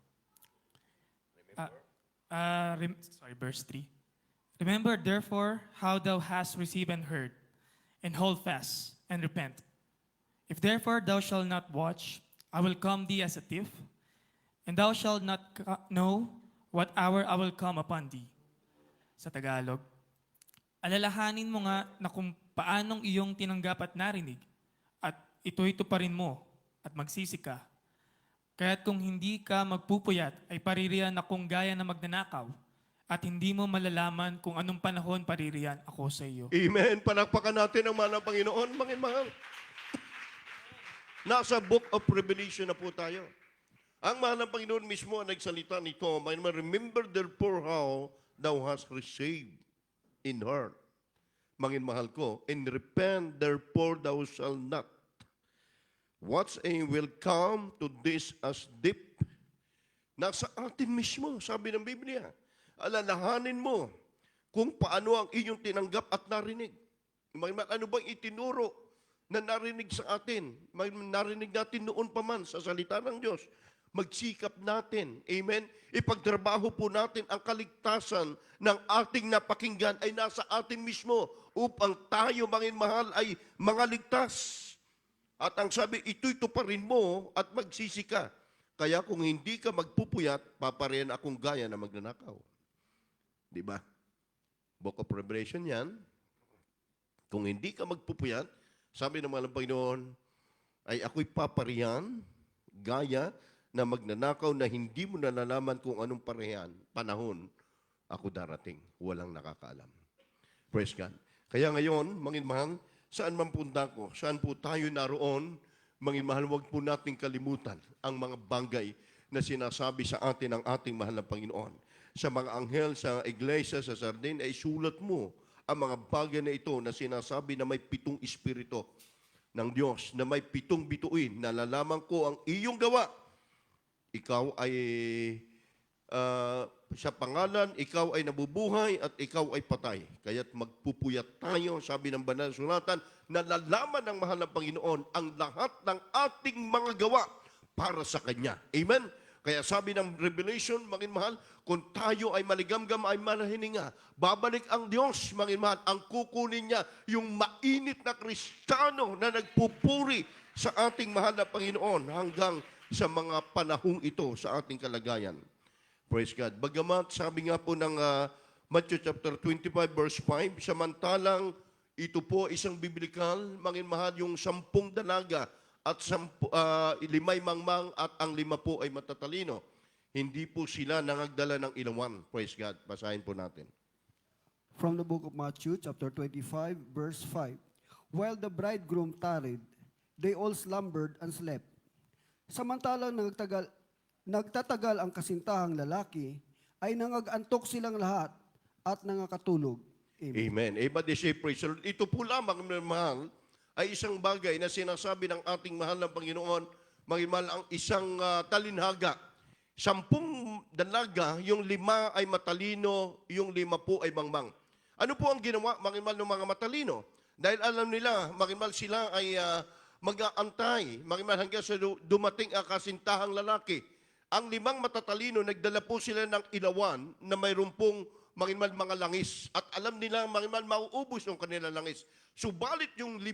Verse 3. Remember therefore how thou hast received and heard, and hold fast, and repent. If therefore thou shalt not watch, I will come thee as a thief, and thou shalt not know what hour I will come upon thee. Sa Tagalog, alalahanin mo nga na kung paanong iyong tinanggap at narinig, at ito'y tuparin mo, at magsisi ka. Kaya't kung hindi ka magpupuyat, ay paririyan akong gaya na magnanakaw, at hindi mo malalaman kung anong panahon paririyan ako sa iyo. Amen. Palakpakan natin ang mahal na Panginoon. Mangin mahal. Nasa book of Revelation na po tayo. Ang mahal na Panginoon mismo ang nagsalita nito. Remember therefore how thou hast received in heart. Mangin mahal ko. And repent therefore thou shalt not. What's a will come to this as deep? Nasa atin mismo, sabi ng Biblia. Alalahanin mo kung paano ang iyong tinanggap at narinig. Ano bang itinuro na narinig sa atin? Narinig natin noon pa man sa salita ng Diyos. Magsikap natin. Amen? Ipagtrabaho po natin ang kaligtasan ng ating napakinggan ay nasa atin mismo upang tayo, mangin mahal, ay mga ligtas. At ang sabi, ito'y tuparin mo at magsisi ka. Kaya kung hindi ka magpupuyat, paparehan akong gaya na magnanakaw. Di ba? Book of Revelation yan. Kung hindi ka magpupuyat, sabi ng mga Panginoon, ay ako'y paparihan, gaya na magnanakaw na hindi mo nalalaman kung anong panahon ako darating. Walang nakakaalam. Praise God. Kaya ngayon, manginmahal, saan man punta ko, saan po tayo naroon, manginmahal, huwag po nating kalimutan ang mga bagay na sinasabi sa atin ng ating mahal na Panginoon. Sa mga anghel, sa iglesia, sa sardin, ay sulat mo ang mga bagay na ito na sinasabi na may 7 espiritu ng Diyos, na may 7 bituin, nalalaman ko ang iyong gawa. Ikaw ay, sa pangalan, ikaw ay nabubuhay at ikaw ay patay. Kaya't magpupuyat tayo, sabi ng banal na sulatan, nalalaman ng mahal na Panginoon ang lahat ng ating mga gawa para sa Kanya. Amen? Kaya sabi ng Revelation, manginmahal, kung tayo ay maligamgam ay manahininga, babalik ang Diyos, manginmahal, ang kukunin niya yung mainit na Kristiyano na nagpupuri sa ating mahal na Panginoon hanggang sa mga panahong ito sa ating kalagayan. Praise God. Bagamat sabi nga po ng Matthew chapter 25 verse 5, samantalang ito po isang biblikal, manginmahal, yung 10 dalaga at 5 mangmang at ang 5 po ay matatalino. Hindi po sila nangagdala ng ilawan. Praise God. Basahin po natin. From the book of Matthew, chapter 25, verse 5. While the bridegroom tarried, they all slumbered and slept. Samantalang nagtatagal ang kasintahang lalaki, ay nangagantok silang lahat at nangakatulog. Amen. Amen. Iba di say praise the Lord. Ito po lamang, mahal, ay isang bagay na sinasabi ng ating mahal na Panginoon, manginmahal, ang isang talinhaga. 10 dalaga, yung 5 ay matalino, yung 5 po ay mangmang. Ano po ang ginawa, manginmahal, ng mga matalino? Dahil alam nila, manginmahal, sila ay mag-aantay, manginmahal, hanggang sa dumating ang kasintahang lalaki. Ang 5 matatalino, nagdala po sila ng ilawan na mayroon pong manginmahal mga langis. At alam nila, manginmahal, mauubos yung kanilang langis. Subalit yung 5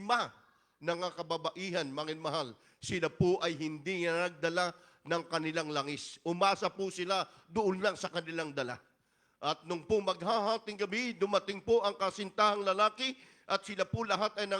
na nga kababaihan, manginmahal, sila po ay hindi nagdala ng kanilang langis. Umasa po sila doon lang sa kanilang dala. At nung po maghahating gabi, dumating po ang kasintahang lalaki at sila po lahat ay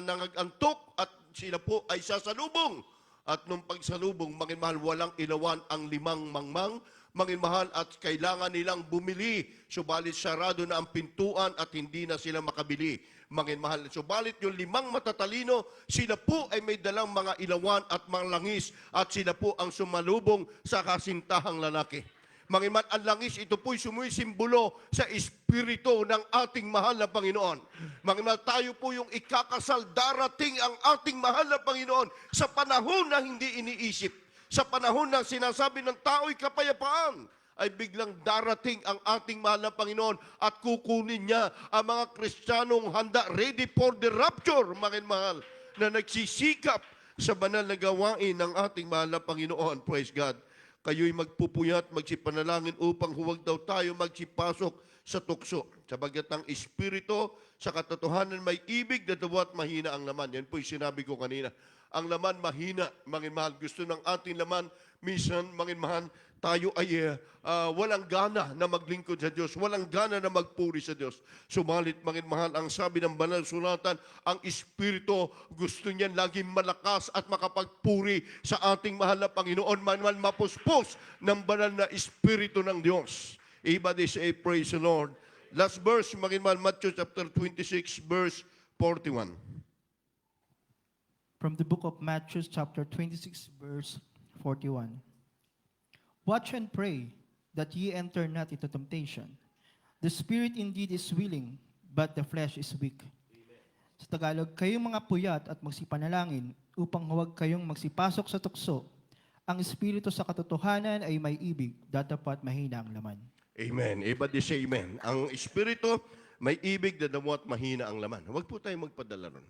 nangagantok at sila po ay sasalubong. At nung pagsalubong, manginmahal, walang ilawan ang 5 mangmang, manginmahal, at kailangan nilang bumili. Subalit sarado na ang pintuan at hindi na sila makabili. Manginmahal, subalit yung 5 matatalino, sila po ay may dalang mga ilawan at mga langis at sila po ang sumalubong sa kasintahang lalaki. Manginmahal, ang langis, ito po'y sumisimbolo sa espiritu ng ating mahal na Panginoon. Manginmahal, tayo po yung ikakasal, darating ang ating mahal na Panginoon sa panahon na hindi iniisip. Sa panahon na sinasabi ng tao'y kapayapaan, ay biglang darating ang ating mahal na Panginoon at kukunin niya ang mga Kristiyanong handa, ready for the rapture, manginmahal, na nagsisikap sa banal na gawain ng ating mahal na Panginoon. Praise God. Kayo'y magpupuyat, magsipanalangin upang huwag daw tayo magsipasok sa tukso. Sabagat ang espiritu sa katotohanan may ibig na dawat mahina ang laman. Yan po'y sinabi ko kanina. Ang laman mahina, manginmahal. Gusto ng ating laman, minsan, manginmahal, tayo ay walang gana na maglingkod sa Diyos, walang gana na magpuri sa Diyos. Sumalit, manginmahal, ang sabi ng banal sulatan, ang Espiritu gusto niyan laging malakas at makapagpuri sa ating mahal na Panginoon, manman mapuspos ng banal na Espiritu ng Diyos. Everybody say, praise the Lord. Last verse, manginmahal, Matthew chapter 26, verse 41. From the book of Matthew, chapter 26, verse 41. Watch and pray that ye enter not into temptation. The spirit indeed is willing, but the flesh is weak. Sa Tagalog, kayong mga puyat at magsipanalangin upang huwag kayong magsipasok sa tukso. Ang espiritu sa katotohanan ay may ibig, datapat mahina ang laman. Amen. Everybody say amen. Ang espiritu may ibig na damot mahina ang laman. Huwag po tayo magpadala ron.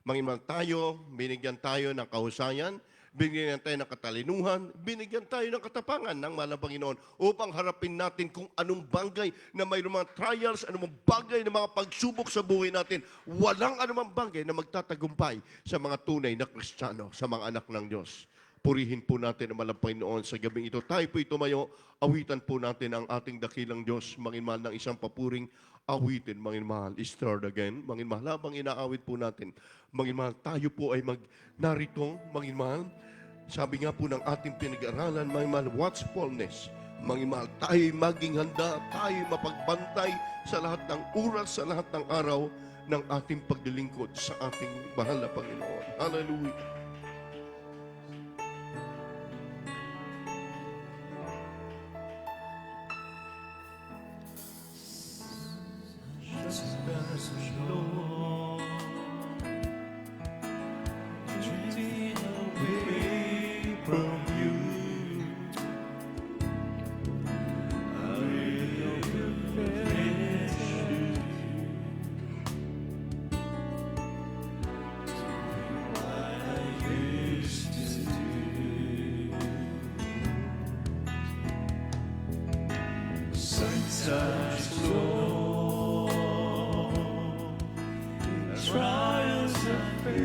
Manginmahal tayo, binigyan tayo ng kahusayan, binigyan tayo ng katalinuhan, binigyan tayo ng katapangan ng mahal na Panginoon upang harapin natin kung anong bagay na mayroong mga trials, anong bagay na mga pagsubok sa buhay natin. Walang anumang bagay na magtatagumpay sa mga tunay na Kristiyano, sa mga anak ng Diyos. Purihin po natin ang malang Panginoon sa gabing ito. Tayo po tumayo, awitan po natin ang ating dakilang Diyos, manginmahal ng isang papuring awitin, manginmahal. Start again, manginmahal. Habang inaawit po natin, manginmahal, tayo po ay narito, manginmahal. Sabi nga po ng ating pinag-aralan, manginmahal, watchfulness. Manginmahal, tayo maging handa, tayo mapagbantay sa lahat ng oras, sa lahat ng araw ng ating paglilingkod sa ating mahal na Panginoon. Hallelujah.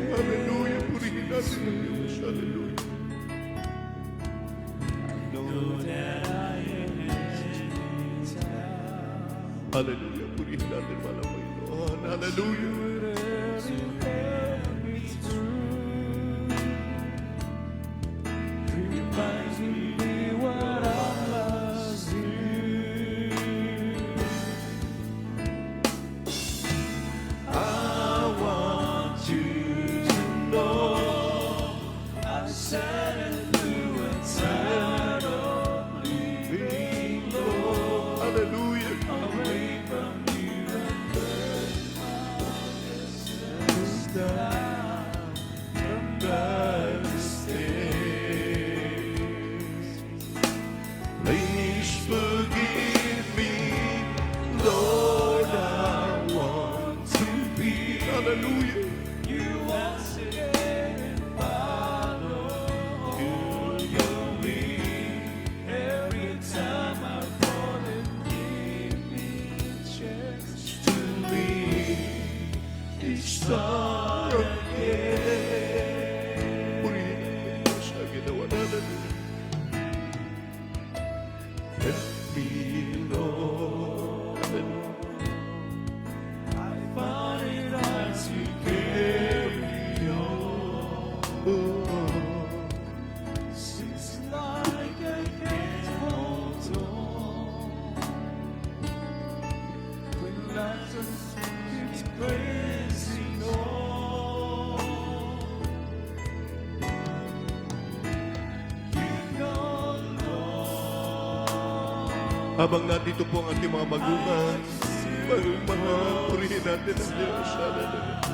Hallelujah. Purihin natin ang Diyos. Hallelujah. Hallelujah. Purihin natin malang Panginoon. Hallelujah. Hallelujah. Please forgive me, Lord, I want to be. Hallelujah. You once again follow your lead. Every time I fall and give me a chance to leave, start again. Purihin mo sa ginawa natin. Help me, Lord. I find it hard to carry on. Seems like I can't hold on. When life just keeps pressing on. You know, habang nandito po ang ating mga magulang, purihin natin ang Diyos. Hallelujah.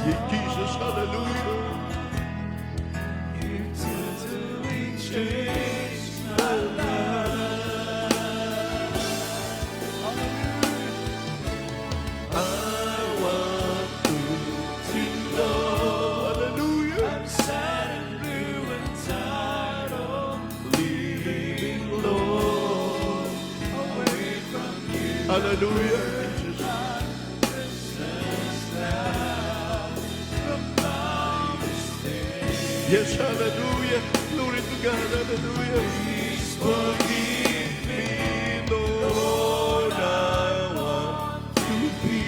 Yeah, Jesus, hallelujah. You totally changed my life. I want to know, hallelujah. I'm sad and blue and tired of living, Lord, away from you. Hallelujah. Yes, hallelujah. Glory to God, hallelujah. Please forgive me, Lord, I want to be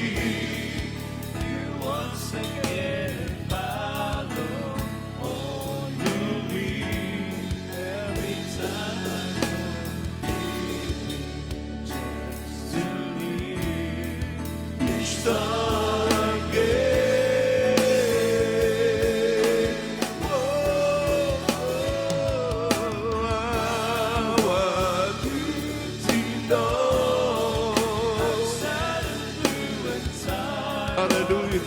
you once again. Follow all you lead. Every time I go, just to leave, you start again. Hallelujah.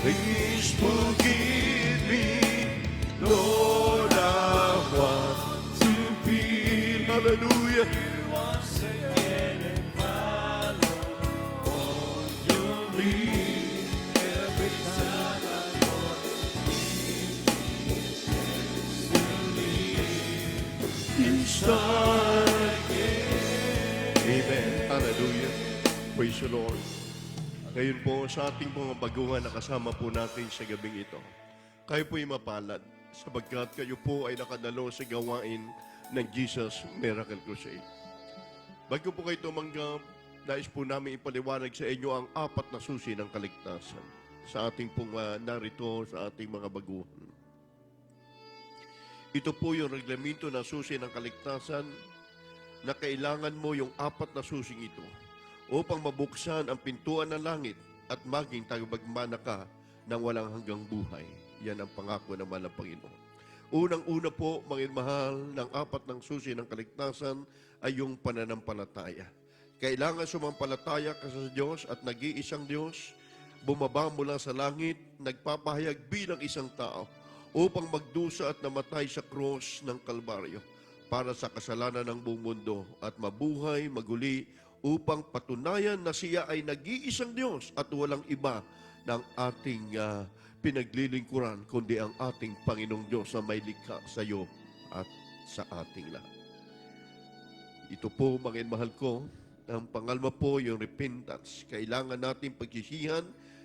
Please forgive me, Lord, I want to be. Hallelujah. inside me. Amen. Hallelujah. Praise the Lord. Ngayon po sa ating mga baguhan na kasama po natin sa gabing ito, kayo po'y mapalad sapagkat kayo po ay nakadalo sa gawain ng Jesus Miracle Crusade. Bago po kayo tumanggap, nais po namin ipaliwanag sa inyo ang 4 na susi ng kaligtasan sa ating pong narito sa ating mga baguhan. Ito po yung reglamento ng susi ng kaligtasan na kailangan mo yung 4 na susing ito upang mabuksan ang pintuan ng langit at maging tagapagmana ka ng walang hanggang buhay. Yan ang pangako naman ng Panginoon. Unang-una po, mga mahal, ng 4 ng susi ng kaligtasan ay yung pananampalataya. Kailangan sumampalataya ka sa Diyos at nag-iisang Diyos, bumaba mula sa langit, nagpapahayag bilang isang tao upang magdusa at namatay sa krus ng Kalbaryo para sa kasalanan ng buong mundo at mabuhay, maguli, upang patunayan na siya ay nag-iisang Diyos at walang iba ng ating pinaglilingkuran, kundi ang ating Panginoong Diyos na may likha sa iyo at sa ating lahat. Ito po, mga mahal ko, ang pangalma po, yung repentance. Kailangan natin pagsisihan,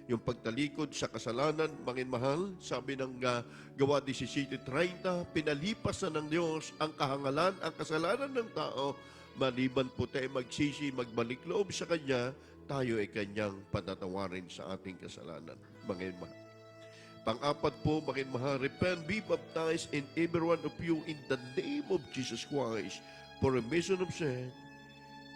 yung pagtalikod sa kasalanan, mga mahal. Sabi ng Gawa 17:30, pinalipas na ng Diyos ang kahangalan, ang kasalanan ng tao, maliban po tayo magsisi, magbalik loob sa Kanya, tayo ay Kanyang patatawarin sa ating kasalanan. Mga mahal. Pang-apat po, mga mahal, repent, be baptized in every one of you in the name of Jesus Christ for remission of sin.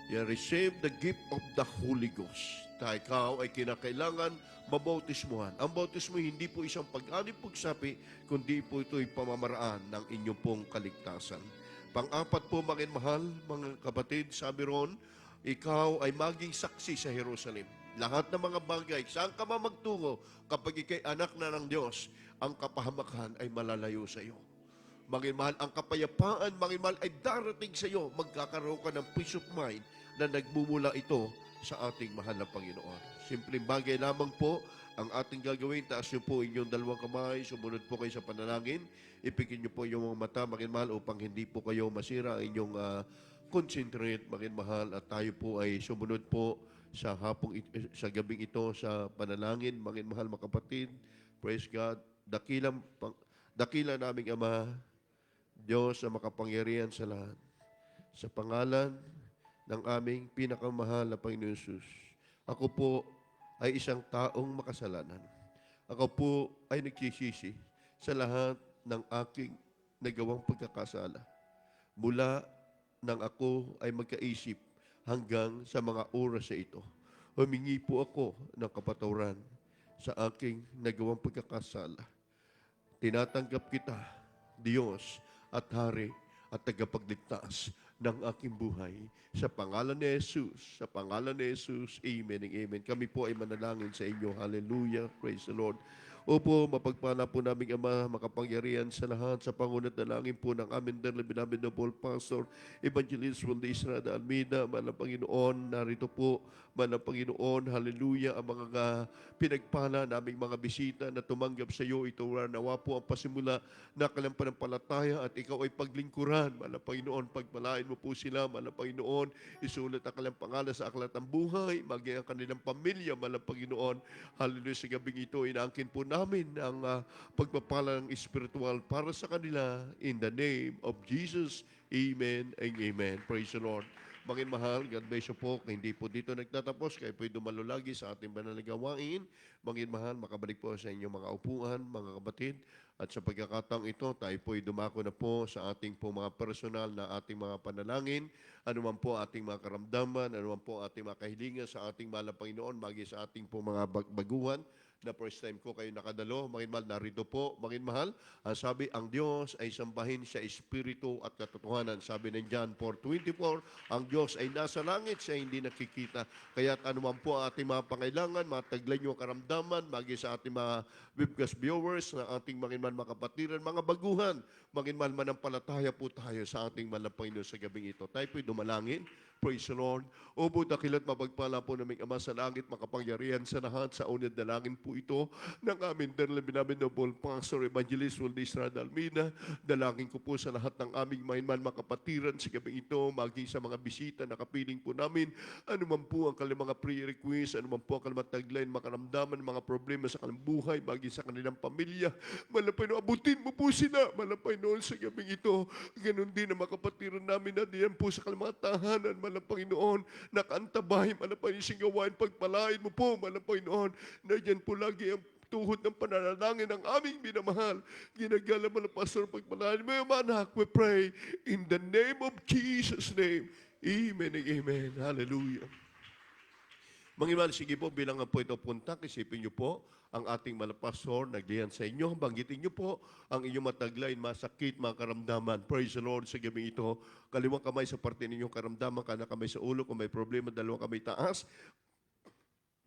You receive the gift of the Holy Ghost. Ikaw ay kinakailangan mabautismuhan. Ang bautismo hindi po isang pag-alip pagsapi, kundi po ito'y pamamaraan ng inyong pong kaligtasan. Pang-apat po, mga mahal, mga kapatid, sabi ron, ikaw ay maging saksi sa Jerusalem. Lahat ng mga bagay, saan ka magtungo, kapag ikay anak na ng Diyos, ang kapahamakan ay malalayo sa iyo. Mga mahal, ang kapayapaan, mga mahal, ay darating sa iyo. Magkakaroon ka ng peace of mind na nagmumula ito sa ating mahal na Panginoon. Simpleng bagay lamang po ang ating gagawin. Taas niyo po inyong 2 kamay, sumunod po kayo sa panalangin. Ipikit niyo po yung mga mata, mga mahal, upang hindi po kayo masira ang inyong concentrate, mga mahal, at tayo po ay sumunod po sa sa gabing ito sa panalangin, mga mahal, mga kapatid. Praise God. Dakila naming Ama, Diyos na makapangyarihan sa lahat. Sa pangalan ng aming pinakamahal na Panginoon Jesus, ako po ay isang taong makasalanan. Ako po ay nagsisisi sa lahat ng aking nagawang pagkakasala. Mula nang ako ay magkaisip hanggang sa mga oras sa ito, humingi po ako ng kapatawaran sa aking nagawang pagkakasala. Tinatanggap kita, Diyos at Hari at tagapagligtas ng aking buhay. Sa pangalan ni Jesus, sa pangalan ni Jesus, amen and amen. Kami po ay manalangin sa inyo. Hallelujah. Praise the Lord. Opo, mapagpala po naming Ama, makapangyarihan sa lahat, sa pangunat na langin po ng amin dearly beloved noble Pastor, Evangelist Waldo Israel Almeida, Manang Panginoon, narito po, Manang Panginoon, hallelujah, ang mga pinagpala naming mga bisita na tumanggap sa iyo, ito nawa po ang pasimula na kanilang pananampalataya at ikaw ay paglingkuran, Manang Panginoon, pagpalain mo po sila, Manang Panginoon, isulat ang kanilang pangalan sa aklat ng buhay, maging ang kanilang pamilya, Manang Panginoon, hallelujah, sa gabing ito, inaangkin po namin ang pagpapala ng espiritual para sa kanila in the name of Jesus. Amen and amen. Praise the Lord. Mga mahal, God bless you po. Hindi po dito nagtatapos. Kayo po'y dumalo lagi sa ating banal na gawain. Mga mahal, makabalik po sa inyong mga upuan, mga kapatid. At sa pagkakataong ito, tayo po'y dumako na po sa ating po mga personal na ating mga panalangin. Ano man po ating mga karamdaman, ano man po ating mga kahilingan sa ating mahal na Panginoon, magi sa ating po mga baguhan na first time ko kayo nakadalo. Mga mahal, narito po, mga mahal, ang sabi, ang Diyos ay sambahin sa Espiritu at katotohanan. Sabi ng John 4:24, ang Diyos ay nasa langit, siya hindi nakikita. Kaya't anuman po ang ating mga pangailangan, mga taglay nyo karamdaman, magi sa ating mga webcast viewers, na ating mga mahal, mga kapatiran, mga baguhan, mga mahal, manampalataya po tayo sa ating mahal na Panginoon sa gabing ito. Tayo po'y dumalangin. Praise the Lord. Opo, dakilat mapagpala po naming Ama sa langit, makapangyarihan sa lahat, sa unad na langin po po ito ng aming Noble Pastor Evangelist Waldo Estrada Almeida. Dalangin ko po sa lahat ng aming mainman makapatiran sa gabi ito, maging sa mga bisita na kapiling po namin, ano man po ang kanilang mga prayer request, ano man po ang kanilang tagline, makaramdaman, mga problema sa kanilang buhay, maging sa kanilang pamilya. Malapay noon, abutin mo po sila, malapay noon sa gabi ito. Ganon din ang makapatiran namin na diyan po sa kanilang mga tahanan, malapay noon, nakaantabay, malapay yung singawain, pagpalain mo po, malapay noon, na diyan po lagi ang tuhod ng pananalangin ng aming minamahal. Ginagala mo ng pastor pagpalain mo yung mga anak. We pray in the name of Jesus' name. Amen and amen. Hallelujah. Mga iman, sige po, bilang nga po ito punta, isipin niyo po, ang ating malapastor, naglihan sa inyo, banggitin niyo po ang inyong mataglain, masakit, mga karamdaman. Praise the Lord sa gabi ito. Kaliwang kamay sa parte ninyong karamdaman, kana kamay sa ulo, kung may problema, dalawang kamay taas.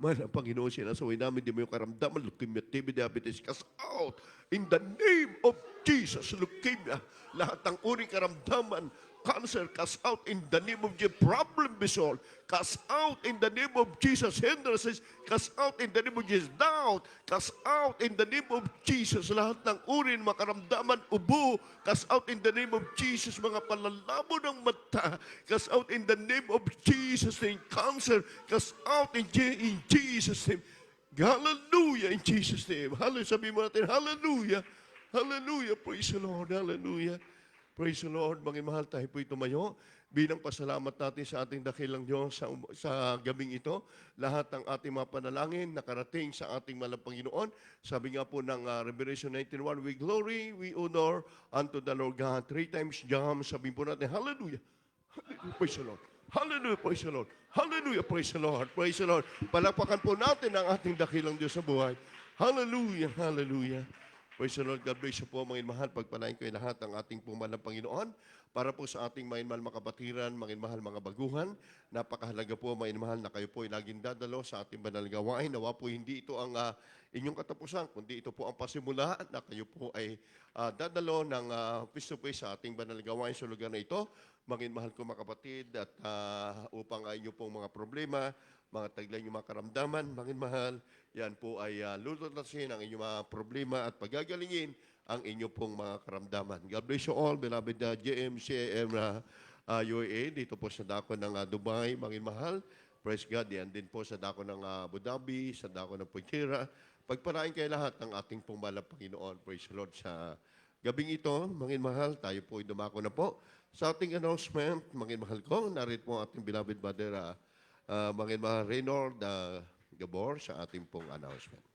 Man, ang Panginoon, sinasaway namin, di mo yung karamdaman, leukemia, TB, diabetes, cast out in the name of Jesus. Leukemia, lahat ng uring karamdaman, cancer, cast out in the name of Jesus. Problem be solved, cast out in the name of Jesus. Hindrances, cast out in the name of Jesus. Doubt, cast out in the name of Jesus. Lahat ng uri ng makaramdaman, ubo, cast out in the name of Jesus. Mga palalabo ng mata, cast out in the name of Jesus. Cancer, cast out in Jesus' name. Hallelujah in Jesus' name. Hallelujah. Sabihin mo natin, hallelujah. Hallelujah. Praise the Lord. Hallelujah. Praise the Lord, mga mahal, tayo po'y tumayo. Bilang pasalamat natin sa ating dakilang Diyos sa gabing ito, lahat ng ating mga panalangin nakarating sa ating malang Panginoon. Sabi nga po ng Revelation 19:1, we glory, we honor unto the Lord God. 3 times jam, sabihin po natin, hallelujah. Hallelujah, praise the Lord. Hallelujah, praise the Lord. Hallelujah, praise the Lord. Praise the Lord. Palakpakan po natin ang ating dakilang Diyos sa buhay. Hallelujah, hallelujah. Praise the Lord. God bless you po, mga mahal. Pagpalain kayo lahat ang ating pumalang Panginoon. Para po sa ating mga mahal makapatiran, mga mahal mga baguhan. Napakahalaga po, mga mahal, na kayo po ay laging dadalo sa ating banal gawain. Nawa po hindi ito ang inyong katapusan, kundi ito po ang pasimula na kayo po ay dadalo ng face-to-face sa ating banal gawain sa lugar na ito. Mga mahal ko mga kapatid, at upang inyong pong mga problema, mga taglay yung mga karamdaman, mga mahal, yan po ay lulutasin ang inyong mga problema at pagagalingin ang inyong pong mga karamdaman. God bless you all, beloved JMCM UAA, dito po sa dako ng Dubai, mga mahal. Praise God, yan din po sa dako ng Abu Dhabi, sa dako ng Pujira. Pagpalain kayo lahat ng ating pong malang Panginoon. Praise the Lord sa gabing ito, mga mahal, tayo po ay dumako na po. Sa ating announcement, mga mahal ko, narito po ating beloved brother, mga Reynold Gabor sa ating pong announcement.